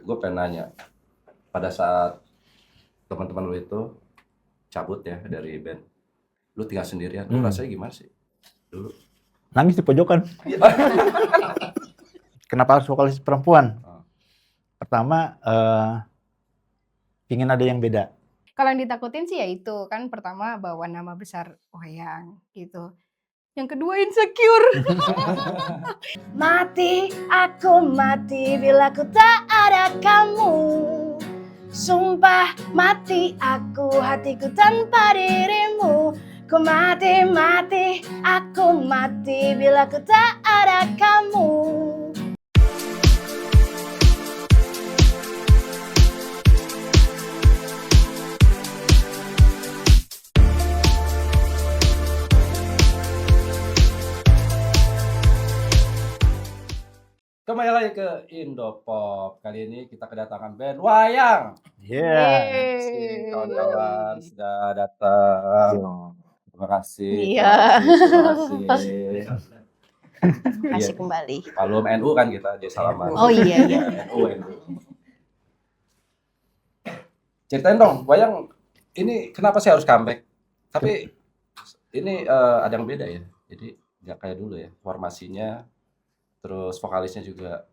gue pengen nanya, pada saat teman-teman lu itu cabut ya dari band, lu tinggal sendirian, lu rasanya gimana sih dulu? Nangis di pojokan. Kenapa harus vokalis perempuan? Pertama, pingin ada yang beda. Kalau yang ditakutin sih ya itu kan pertama bawa nama besar wayang gitu. Yang kedua insecure. Mati, aku mati bila ku tak ada kamu. Sumpah mati aku, hatiku tanpa dirimu. Ku mati, mati, aku mati bila ku tak ada kamu. Kembali lagi ke Indopop. Kali ini kita kedatangan band Wayang. Yeay. Kawan-kawan sudah datang. Terima kasih. Iya. Terima kasih. Kasih kembali. Malum NU kan kita di salaman. Oh iya. NU. Ceritain dong, Wayang ini kenapa sih harus comeback? Tapi ini ada yang beda ya. Jadi nggak kayak dulu ya formasinya. Terus vokalisnya juga.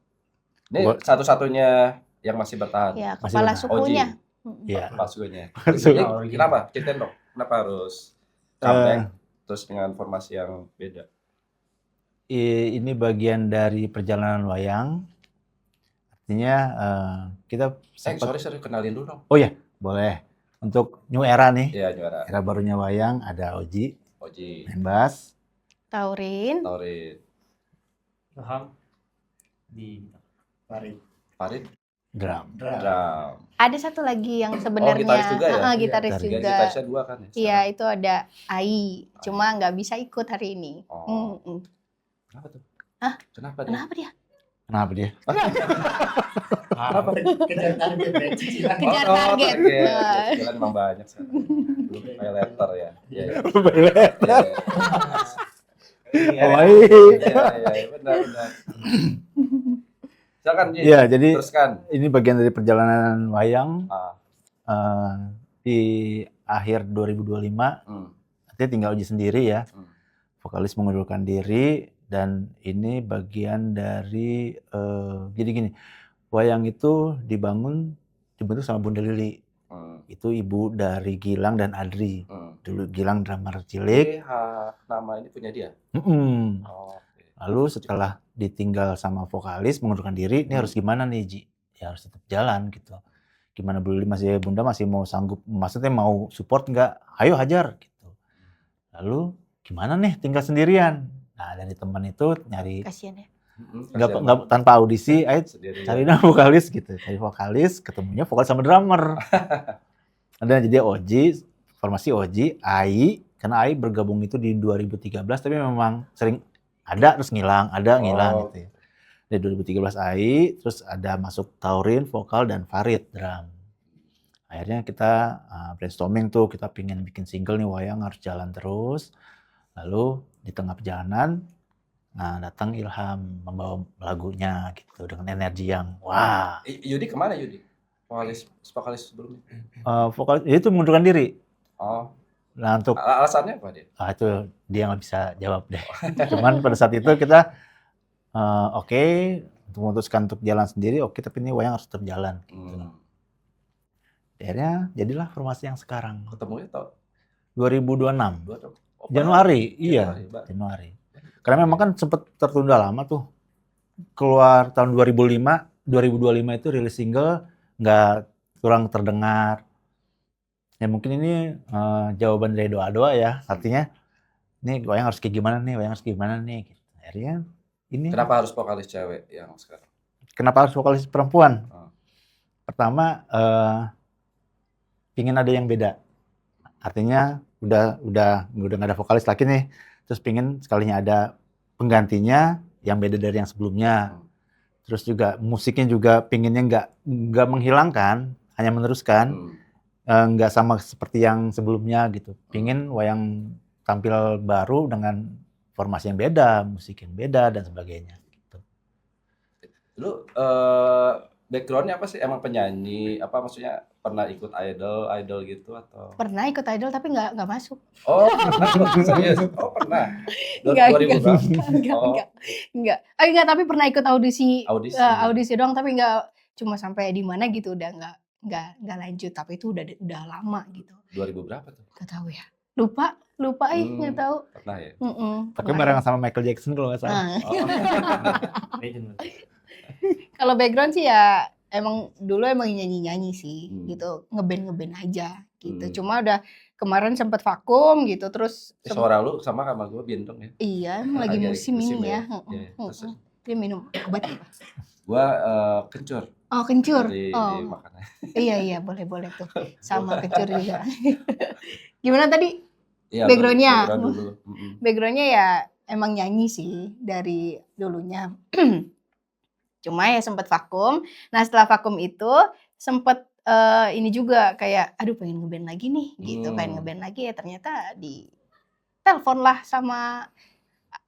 Ini satu-satunya yang masih bertahan. Ya, kepala sukunya. Iya. Kepala sukunya. Suku. Kenapa? Ceritain dong. Kenapa harus comeback terus dengan formasi yang beda? Ini bagian dari perjalanan wayang. Artinya kita Sorry, kenalin dulu dong. Oh ya, boleh. Untuk new era nih. Iya, new era. Era barunya wayang ada Oji. Main bass. Taurin. Ilham di Farid. Drum. Ada satu lagi yang sebenarnya gitaris juga ya? Gitaris juga. Gitarisnya 2 kan ya? Iya, itu ada Ai. Cuma nggak bisa ikut hari ini. Kenapa tuh? Hah? Kenapa dia? Kenapa dia? Kenapa dia? kejar target ya, cicilan. Kejar target. Cicilan emang banyak sekarang. Belum kayak letter ya. Iya. Iya, benar. Silakan Ji. Iya, jadi teruskan. Ini bagian dari perjalanan wayang. Di akhir 2025, artinya tinggal Oji sendiri ya. Vokalis mengundurkan diri dan ini bagian dari jadi gini, wayang itu dibentuk sama Bunda Lili. Itu ibu dari Gilang dan Adri. Dulu Gilang drummer cilik. Nama ini punya dia? Lalu setelah ditinggal sama vokalis mengundurkan diri, ini harus gimana nih Ji? Ya harus tetap jalan gitu. Gimana Bunda masih mau sanggup, maksudnya mau support nggak? Ayo hajar gitu. Lalu gimana nih tinggal sendirian? Nah dari teman itu nyari. Kasian ya. Nggak tanpa audisi, ayo cari vokalis gitu. Cari vokalis, ketemunya vokalis sama drummer. Ada jadi Oji, formasi Oji, Ai, karena Ai bergabung itu di 2013, tapi memang sering ada terus ngilang gitu ya. Dari 2013 Ai, terus ada masuk Taurin, vokal, dan Farid, drum. Akhirnya kita brainstorming tuh, kita pingin bikin single nih, wayang harus jalan terus. Lalu di tengah perjalanan, datang Ilham membawa lagunya gitu dengan energi yang wah. Yudi kemana Yudi? Vokalis sebelumnya? Vokalis itu mengundurkan diri. Nah untuk alasannya apa dia? Itu dia nggak bisa jawab deh. Cuman pada saat itu kita oke, untuk memutuskan untuk jalan sendiri, tapi ini wayang harus tetap jalan. Gitu. Akhirnya jadilah formasi yang sekarang. Ketemunya tahun 2026. Januari, iya. Januari. Karena memang kan sempat tertunda lama tuh. Keluar tahun 2025 itu rilis single, nggak kurang terdengar. Ya mungkin ini jawaban dari doa-doa ya. Artinya, nih wayang harus kayak gimana nih. Gitu. Akhirnya ini. Kenapa harus vokalis cewek yang sekarang? Kenapa harus vokalis perempuan? Pertama, pingin ada yang beda. Artinya udah nggak ada vokalis lagi nih. Terus pingin sekalinya ada penggantinya yang beda dari yang sebelumnya. Terus juga musiknya juga pinginnya nggak menghilangkan, hanya meneruskan. Nggak sama seperti yang sebelumnya gitu. Pingin wayang tampil baru dengan formasi yang beda, musik yang beda dan sebagainya. Gitu. Lu backgroundnya apa sih? Emang penyanyi? Apa maksudnya pernah ikut idol gitu atau? Pernah ikut idol tapi nggak masuk. Oh, pernah? Serius? Oh, pernah? Enggak, 2000 berapa? enggak, Oh, enggak. Enggak, tapi pernah ikut audisi, audisi. audisi doang tapi enggak cuma sampai di mana gitu, udah enggak lanjut, tapi itu udah lama gitu. 2000 berapa tuh? Enggak tahu ya. Lupa enggak tahu. Pernah ya? Tapi Pernah. bareng sama Michael Jackson kalau nggak salah. Nah, Oh. Legend. kalau background sih ya dulu emang nyanyi-nyanyi sih gitu, ngeband aja gitu. Cuma udah kemarin sempat vakum gitu, terus Suara lu sama gue bindeng ya. iya, emang lagi musim ini ya. Iya, terus Dia minum obat apa? gua kencur Oh, kencur. di Oh. makannya. Iya, boleh tuh. Sama kencur juga. Gimana tadi? Iya, Background-nya. background dulu. Background-nya ya emang nyanyi sih dari dulunya. Cuma ya sempat vakum. Nah, setelah vakum itu sempat ini juga kayak aduh pengen ngeband lagi nih gitu. Pengen ngeband lagi ya ternyata di telepon lah sama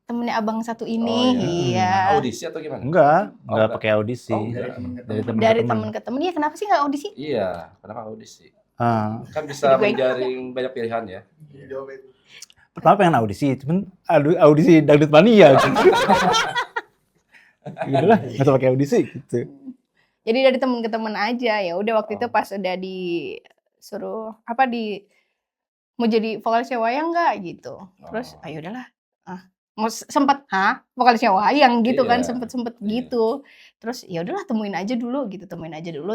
temennya abang satu ini. Oh, iya. Audisi atau gimana? Enggak enggak. pakai audisi. Oh, enggak. Dari teman Dari ke teman. temen ke temen. Iya, kenapa sih nggak audisi? Iya, kenapa audisi? Kan bisa Jadi gue menjaring banyak pilihan ya. Pertama pengen audisi, cuman audisi dangdut mania gitu. Gitu lah, nggak usah pakai audisi gitu. Jadi dari temen ke temen aja. Ya udah waktu itu pas udah disuruh mau jadi vokalisnya Wayang nggak gitu. Terus ayo udahlah. Sempet vokalisnya Wayang gitu kan, Iya. sempet gitu. Terus ya udahlah temuin aja dulu,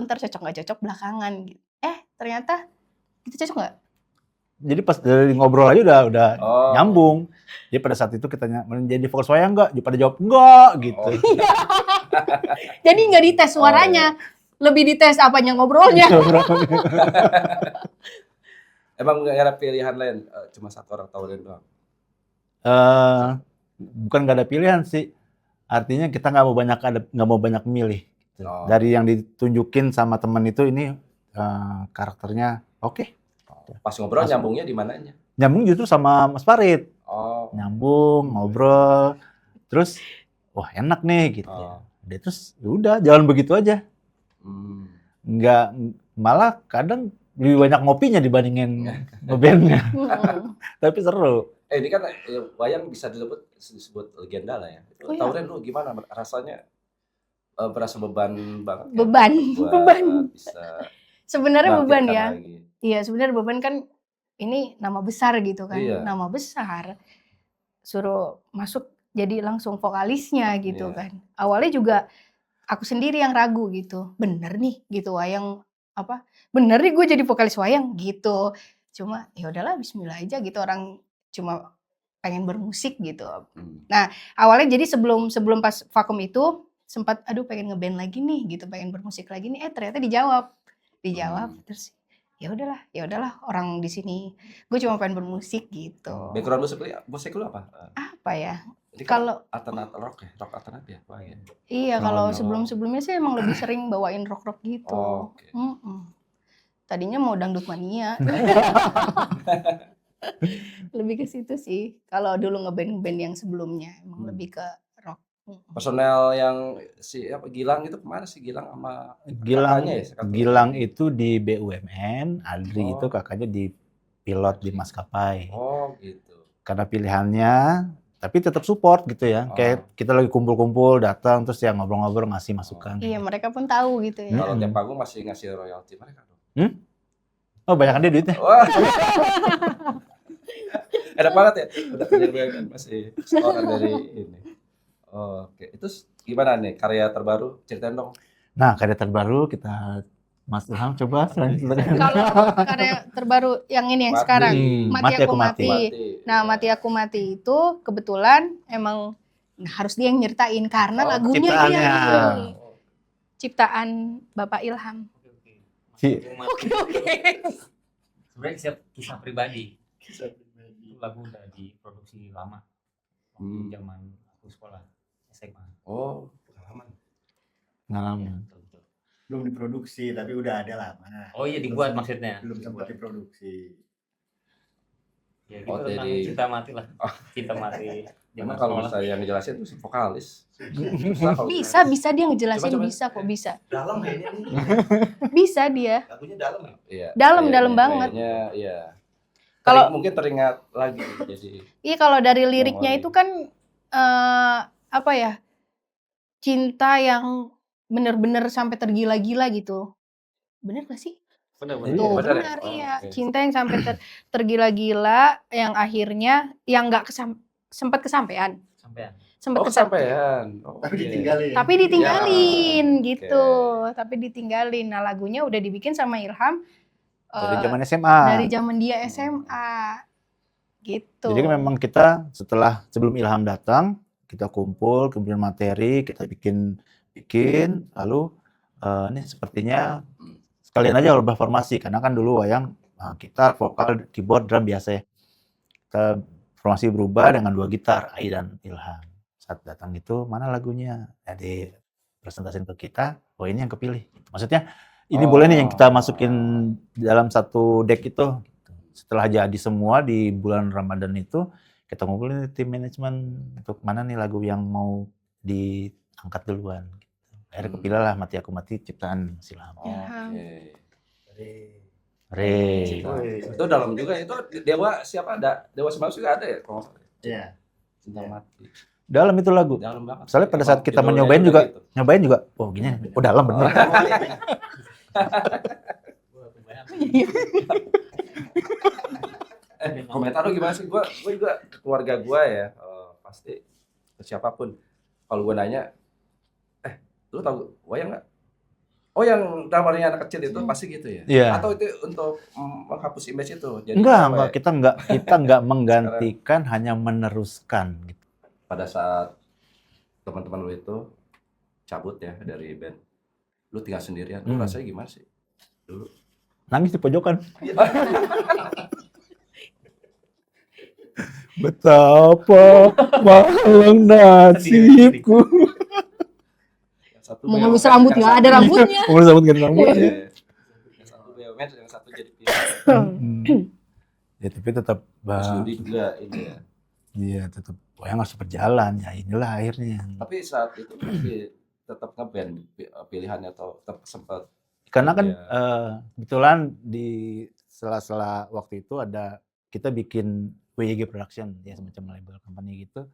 ntar cocok nggak cocok belakangan gitu. Ternyata itu cocok nggak? Jadi pas dari ngobrol aja udah Oh. nyambung. Jadi pada saat itu kita jadi vokalis Wayang nggak? Pada jawab enggak gitu. Jadi nggak dites suaranya, lebih dites apanya ngobrolnya. Emang nggak ada pilihan lain, cuma satu orang tawarin doang. Bukan nggak ada pilihan sih. Artinya kita nggak mau banyak milih. Gitu. Oh. Dari yang ditunjukin sama teman itu ini karakternya oke. Pas ngobrol nyambungnya di mananya? Nyambung justru sama Mas Farid. Oh. Nyambung, ngobrol. Terus wah enak nih gitu. Oh. Dia terus udah jalan begitu aja. Nggak, malah kadang lebih banyak ngopinya dibandingin ngebandnya. Tapi seru. Ini kan Wayang bisa disebut legenda lah ya. Tauren lu gimana rasanya? Berasa beban banget. Beban. Bisa. Sebenarnya beban ya. Lagi. Iya, sebenarnya beban kan ini nama besar gitu kan. Iya. Nama besar. Suruh masuk jadi langsung vokalisnya gitu kan. Awalnya juga aku sendiri yang ragu gitu. Bener nih gitu Wayang bener nih gue jadi vokalis Wayang gitu. Cuma ya udahlah bismillah aja gitu, orang cuma pengen bermusik gitu. Nah, awalnya jadi sebelum pas vakum itu sempat aduh pengen ngeband lagi nih gitu, pengen bermusik lagi nih, ternyata dijawab terus ya udahlah orang di sini gue cuma pengen bermusik gitu. Background musik lu apa? Apa ya? Kalau alternatif rock ya, rock alternatif ya, Wah, ya. Iya, kalau sebelumnya sih emang lebih sering bawain rock gitu. Oh, okay. Tadinya mau dangdut mania. Lebih ke situ sih. Kalau dulu ngeband yang sebelumnya emang lebih ke rock. Personel yang Gilang itu kemana sih, Gilang sama kakaknya ya? Gilang itu di BUMN, Adri itu kakaknya di pilot di maskapai. Oh gitu. Karena pilihannya, tapi tetap support gitu ya. Kayak kita lagi kumpul-kumpul, datang terus ya ngobrol-ngobrol ngasih masukan. Iya, mereka pun tahu gitu ya. Kalau tiap panggung masih ngasih royalti mereka dong. Oh, banyak dia duitnya. Wah. Enak banget ya. Udah punya BUMN masih setoran dari ini. Oke, itu gimana nih karya terbaru? Ceritain dong. Nah, karya terbaru kita Mas Ilham coba selanjutnya. Kalau karya terbaru yang ini yang sekarang, Mati Aku Mati. Nah, Mati Aku Mati itu kebetulan emang harus dia yang nyertain karena lagunya dia ciptaan Bapak Ilham. Oke. Sebenarnya kisah pribadi. Itu lagu udah diproduksi lama. Waktu zaman aku sekolah SMA. Oh, pengalaman. Belum diproduksi tapi udah ada lama. Oh iya, dibuat maksudnya. Belum sempat diproduksi. Ya Oh, gitu tentang jadi cinta mati lah. oh, Cinta mati emang zaman kalau sekolah. misalnya yang ngejelasin tuh si vokalis. Susah kalau Bisa dia coba ngejelasin, coba. bisa kok, bisa. Dalam kayaknya nih. Bisa dia. Lagunya dalam ya? Iya, Dalam kayaknya banget. kayaknya iya. Kalau Mungkin teringat lagi jadi iya kalau dari liriknya memori. itu kan apa ya? Cinta yang bener-bener sampai tergila-gila gitu. Bener gak sih? Benar-benar. Iya. Tuh, Bener ya? benar Oh, iya. oke. Cinta yang sampai tergila-gila yang akhirnya yang nggak sempat kesampaian. Sampean. Sempat Oh, kesampean. Oh, Tapi oke. ditinggalin. tapi ditinggalin Ya, gitu. oke. Tapi ditinggalin. Nah, lagunya udah dibikin sama Ilham Dari eh, zaman SMA. dari zaman dia SMA gitu. Jadi kan memang kita sebelum Ilham datang, kita kumpul, kemudian materi, kita bikin, lalu ini sepertinya sekalian aja rubah formasi, karena kan dulu wayang gitar, vokal, keyboard, drum biasa ya. Kita formasi berubah dengan 2 gitar, Ai dan Ilham. Saat datang itu, mana lagunya? Jadi presentasiin ke kita, oh ini yang kepilih. Maksudnya ini boleh nih yang kita masukin dalam satu deck itu. Setelah jadi semua di bulan Ramadan itu, kita ngumpulin tim manajemen untuk mana nih lagu yang mau diangkat duluan. Akhirnya kepilih lah Mati Aku Mati ciptaan Ilham. Oke. Re. Itu dalam juga itu Dewa siapa ada? Dewa Semaus juga ada ya? Kalau nggak salah. Iya. Cinta mati. Dalam itu lagu. Dalam banget. Soalnya pada saat kita Judulnya nyobain juga, gitu. oh gini, oh dalam bener. Komentar lu gimana sih? Gua juga ke keluarga gua ya, pasti ke siapapun. Kalau gua nanya, lu tahu wayang nggak? Oh, yang drummernya anak kecil itu pasti gitu ya? Iya. Atau itu untuk menghapus image itu? Jadi Enggak, kita enggak menggantikan, hanya meneruskan gitu. pada saat teman-teman lu itu cabut ya dari band, lu tinggal sendirian, lu rasanya gimana sih dulu? Nangis di pojokan. Betapa malang nasibku. Yang satu Mengelus BUMN, rambut yang nggak satu- ada rambutnya. Umur rambut ganti rambut. Iya. Yang satu BUMN, yang satu jadi pilot. Ya tapi tetap Mas Yudi juga ini ya. iya tetap wayang harus berjalan, ya inilah akhirnya. Tapi saat itu masih tetap ngeband pilihannya atau tetap sempat Karena kan Iya. kebetulan di sela-sela waktu itu kita bikin WYG Production, ya semacam label company gitu.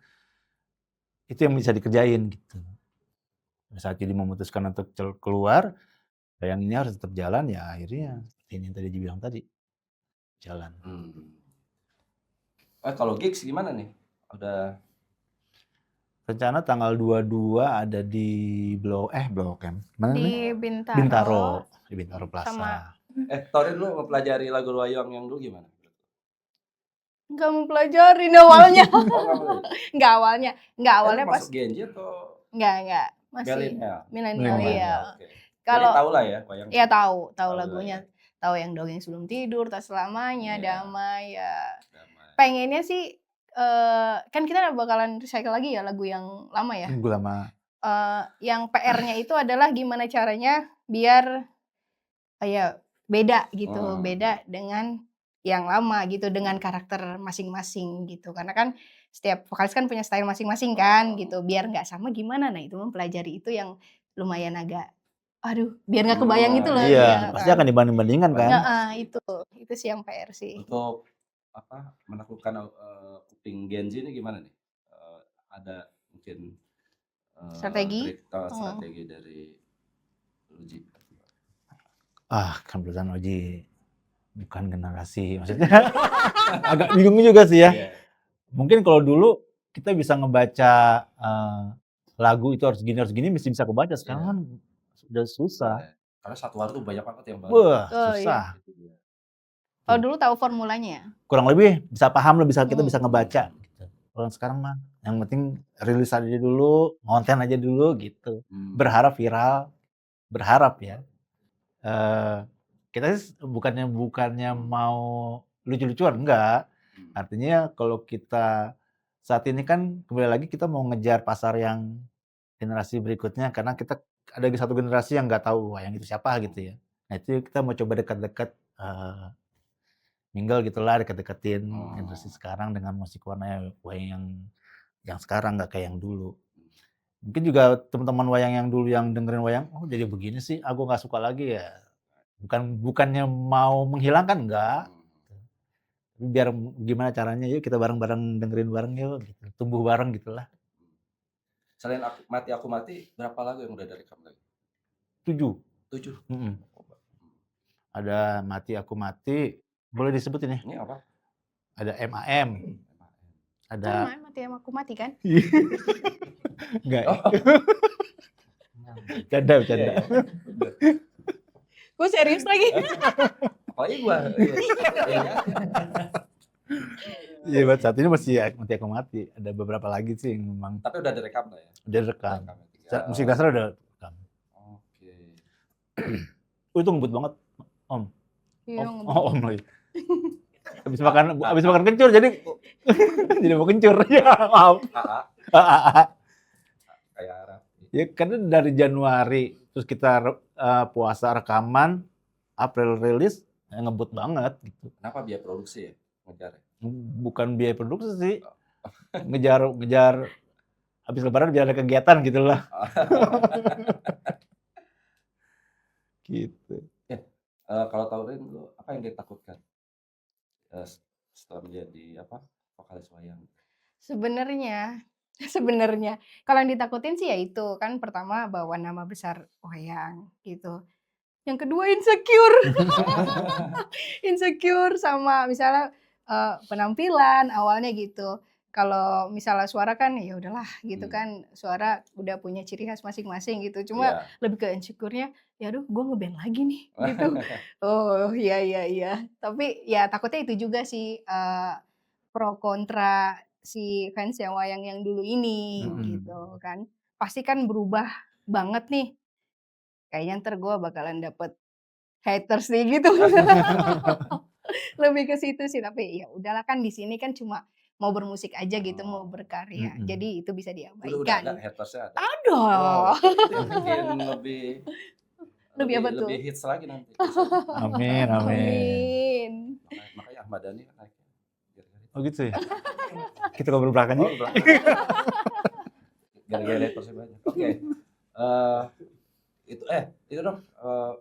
Itu yang bisa dikerjain gitu. Saat jadi memutuskan untuk keluar, yang ini harus tetap jalan, ya akhirnya ini yang tadi dibilang tadi, jalan. kalau gigs gimana nih? Udah Rencana tanggal 22 ada di Blok M. Mana nih? Di Bintaro. Di Bintaro Plaza. Sama- Tori lu mempelajari lagu wayang yang dulu gimana? Nggak mempelajarin awalnya. Oh, nggak boleh. Nggak awalnya Lu pas masuk Genji atau nggak masih Millennial? milenial Millennial, ya. Oke. Kalau Jadi tahu lah ya wayang. ya tahu Tahu lagunya, lah tahu yang Dongeng Sebelum Tidur, Tak Selamanya, Iya. Damai ya. Damai. Pengennya sih kan kita bakalan recycle lagi ya lagu yang lama ya. Lagu lama. Yang PR-nya itu adalah gimana caranya biar ya beda gitu, beda dengan yang lama gitu, dengan karakter masing-masing gitu. Karena kan setiap vokalis kan punya style masing-masing kan gitu. Biar nggak sama gimana? Nah, itu mempelajari itu yang lumayan agak biar nggak kebayang gitu loh. Iya, pasti akan dibanding-bandingkan kan. Itu sih yang PR sih. Untuk menaklukkan kuping Genji ini gimana nih? Ada mungkin Strategi? trik atau strategi dari Uji. Kebetulan Oji bukan generasi, maksudnya agak bingung juga sih ya. Iya. Mungkin kalau dulu kita bisa ngebaca lagu itu harus gini, mesti bisa kebaca. Sekarang kan udah susah. Karena satu hari tuh banyak banget yang baru. Wah, Oh, susah. Itu dia. Kalau dulu tahu formulanya. Kurang lebih bisa paham lah, kita bisa ngebaca. Gitu. Kalau sekarang mah yang penting rilis aja dulu, konten aja dulu gitu. Berharap viral, berharap ya. Kita sih bukannya mau lucu-lucuan, enggak. Artinya kalau kita saat ini kan kembali lagi kita mau ngejar pasar yang generasi berikutnya, karena kita ada satu generasi yang nggak tahu wayang itu siapa gitu ya. Nah itu kita mau coba dekat-dekat mingle gitulah, deket-deketin Oh. generasi sekarang dengan musik warna wayang yang sekarang, nggak kayak yang dulu. Mungkin juga teman-teman wayang yang dulu yang dengerin wayang, oh jadi begini sih, aku nggak suka lagi ya. Bukannya mau menghilangkan, enggak. Tapi biar gimana caranya, yuk kita bareng-bareng dengerin bareng yuk, gitu. Tumbuh bareng gitulah. Selain Aku Mati, berapa lagu yang udah direkam lagi? 7. 7. Mm-mm. Ada Mati Aku Mati, boleh disebut ini. Ini apa? Ada MAM, ada Mati aku mati kan? enggak. Oh. Bercanda. Iya. Gue serius lagi. Apalagi gua. Iya. Iya, buat saat ini masih Mati Aku Mati. Ada beberapa lagi sih yang memang Tapi udah direkam lah ya. udah rekam. Direkam. Musik dasar udah rekam. Oke. Itu ngebut banget, Om. Iya, Om lagi. Habis makan kencur jadi jadi mau kencur. Ya, maaf. Kayak Arab. Ya karena dari Januari terus kita puasa rekaman, April rilis, ngebut banget gitu. Kenapa biaya produksi ya? Ngejar. Bukan biaya produksi sih. Ngejar habis lebaran biar ada kegiatan gitu lah. Gitu. Kalau tahurin lu apa yang ditakutkan? Setelah menjadi vokalis wayang. Sebenarnya kalau yang ditakutin sih ya itu kan pertama bawa nama besar wayang gitu. Yang kedua insecure sama misalnya penampilan awalnya gitu. Kalau misalnya suara kan ya udahlah gitu kan, suara udah punya ciri khas masing-masing gitu. Cuma lebih ke insecure-nya, ya aduh gue ngeband lagi nih gitu. Oh iya. Tapi ya takutnya itu juga sih pro kontra si fans yang wayang yang dulu ini gitu kan. Pasti kan berubah banget nih. Kayaknya ntar gue bakalan dapet haters nih gitu. Lebih ke situ sih, tapi ya udahlah kan di sini kan cuma mau bermusik aja gitu, mau berkarya. Jadi itu bisa Udah diabaikan. ada hatersnya ada. Ada. Itu yang bikin lebih hits lagi nanti. Amin. Makanya Ahmad Dhani kan naik. Oh gitu ya. Kita ngobrol belakang aja. Gara-gara hatersnya banyak. Oke. Itu dong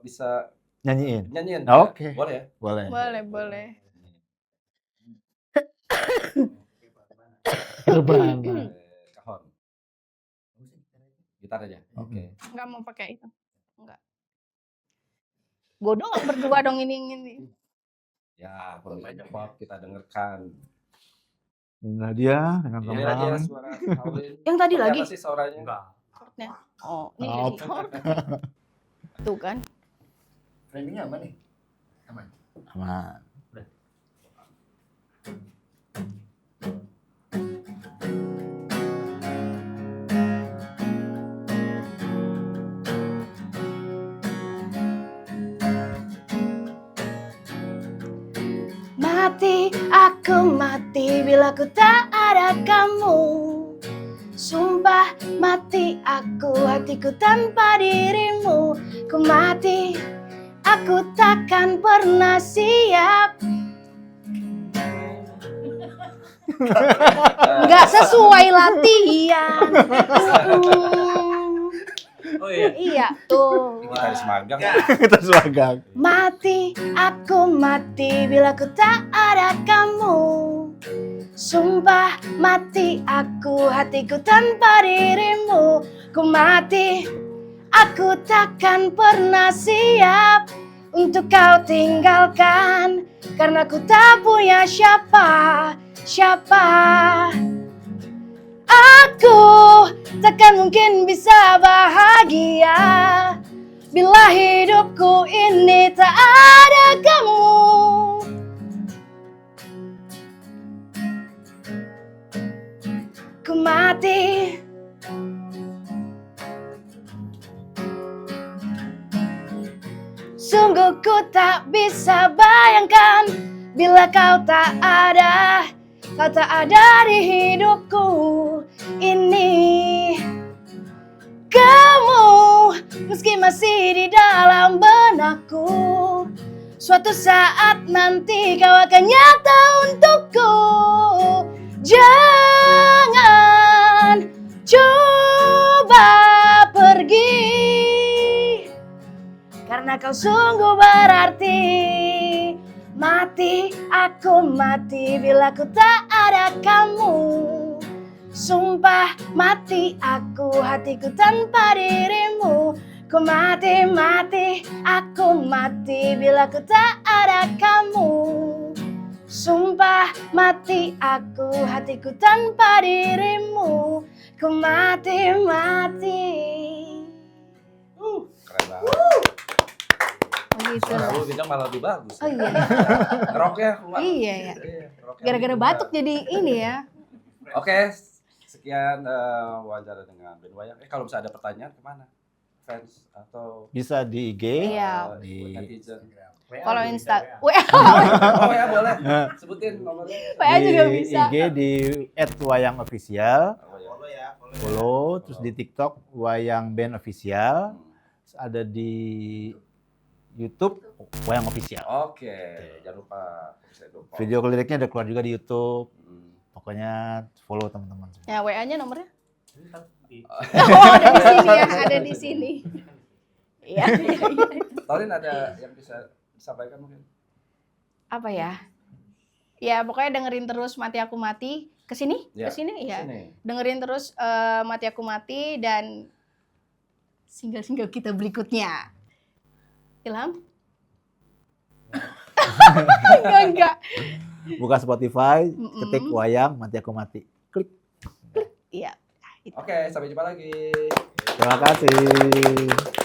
bisa nyanyiin. Oke. Boleh ya? Boleh. Kahon. Gitar aja. Oke. Enggak mau pakai itu. Enggak. Gue doang berdua dong ini. Ya, banyak pop kita dengarkan. Inilah dia dengan Ini aja teman. suara Hawlin. Yang tadi lagi? Apa sih suaranya? Enggak. Chordnya. Oh, ini Oh. jadi chord. Tuh kan. Framingnya aman nih? Aman. Aman. Mati, aku mati bila ku tak ada kamu. Sumpah mati aku, hatiku tanpa dirimu. Ku mati, aku takkan pernah siap. Nggak sesuai latihan. Oh iya. Iya tuh. Gitaris magang. Kita swagang. Mati, aku mati bila ku tak ada kamu. Sumpah mati aku, hatiku tanpa dirimu. Ku mati, aku takkan pernah siap untuk kau tinggalkan, karena ku tak punya siapa. Aku takkan mungkin bisa bahagia bila hidupku ini tak ada kamu. Ku mati. Sungguh ku tak bisa bayangkan bila kau tak ada di hidupku ini. Kamu meski masih di dalam benakku, Suatu saat nanti kau akan nyata untukku. Jangan coba pergi, karena kau sungguh berarti. Mati, aku mati bila ku tak ada kamu. Sumpah mati aku, hatiku tanpa dirimu. Ku mati, mati, aku mati bila ku tak ada kamu. Sumpah mati aku, hatiku tanpa dirimu. Ku mati, mati. Keren banget. Gitu Suara lah. lu bintang malah lebih bagus. Oh iya. Rocknya kuat. Iya ya. Rocknya Gara-gara kuat. batuk jadi ini ya. Oke, sekian wawancara dengan Ben Wayang. Kalau misalnya ada pertanyaan kemana? Fans atau Bisa di IG, Iya. di netizen? Kalau Insta, WA Oh ya boleh. Sebutin nomornya. WA juga di bisa. IG di @wayangofficial, Oh, ya. follow, terus di TikTok Wayang Band Official, terus ada di YouTube Wayang Official. Oke, jangan lupa. Video liriknya udah keluar juga di YouTube. Hmm. Pokoknya follow teman-teman. Ya WA-nya nomornya? Oh, ada di sini ya, ada di sini. Iya. Taurin ada yang bisa disampaikan mungkin? Apa ya? Ya pokoknya dengerin terus Mati Aku Mati. Kesini? Ya, Kesini ya. Sini. Dengerin terus Mati Aku Mati dan single-single kita berikutnya. Ilham? Enggak. Buka Spotify, Mm-mm. ketik Wayang Mati Aku Mati. Klik. Iya. Oke, sampai jumpa lagi. Terima kasih.